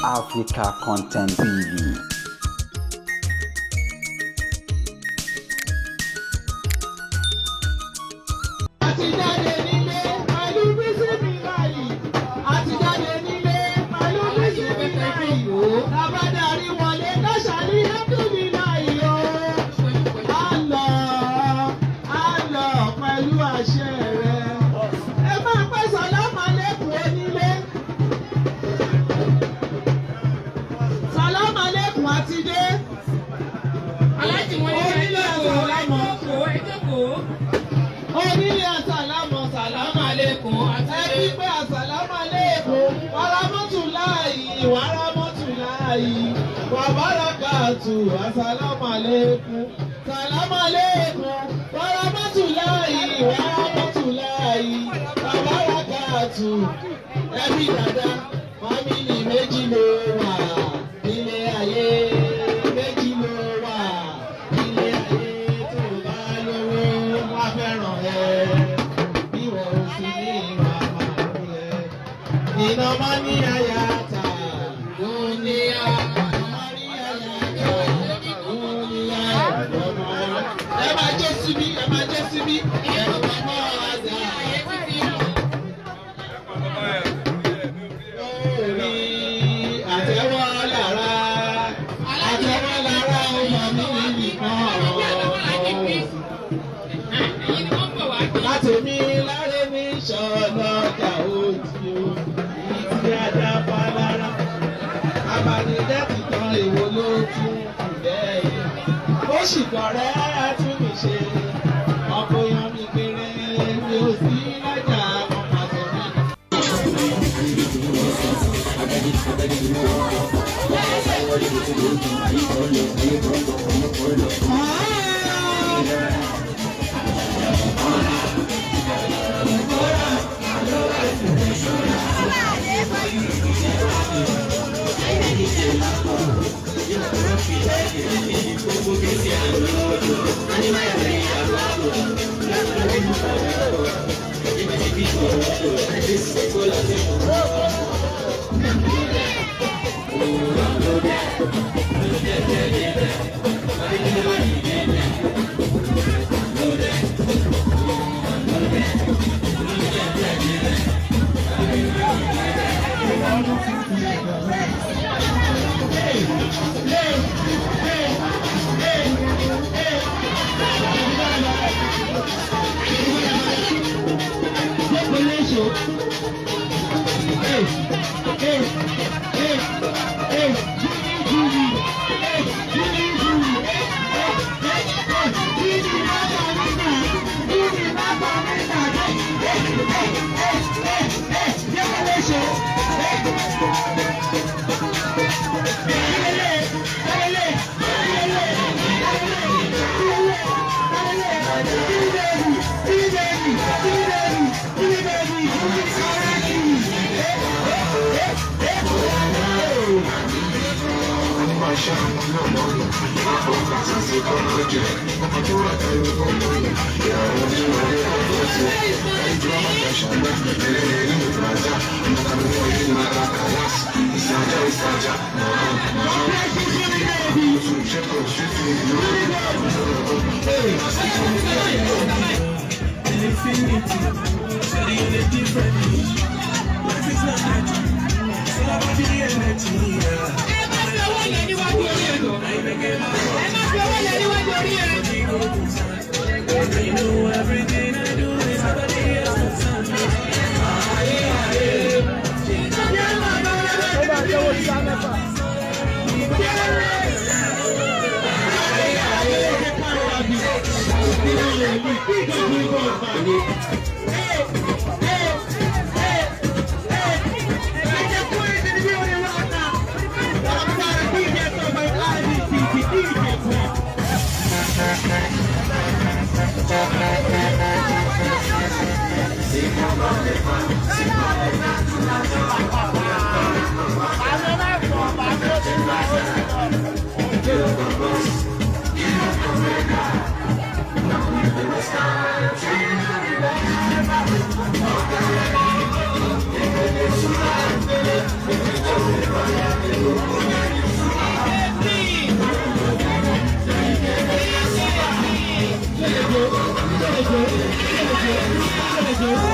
Africa Content TV. Assalamu alaikum, salamu alaikum, waramatullahi, waramatullahi, wabarakatuh. Ẹbí dada, fámìlì méjì ló wà nílé ayé, méjì ló wà nílé ayé. Tó bá lówó wá fẹ́ràn ẹ, bí wọ́n ò sí ní ìwà màlúù ẹ. Iná máa ní àyà tà, dúníyà. Látèmi láre mi ṣọ̀nà ọjà òjì o, ìdí ajá palára. Abanijẹ́ ti tan èwo ló tún kù lẹ́yìn. Ó sì kọ̀rẹ́ tún mi ṣe. Ọkọ̀ yan mi kéré mi ò sí lọ́jà wọn pàṣẹ mi. We'll be right back. ṣe.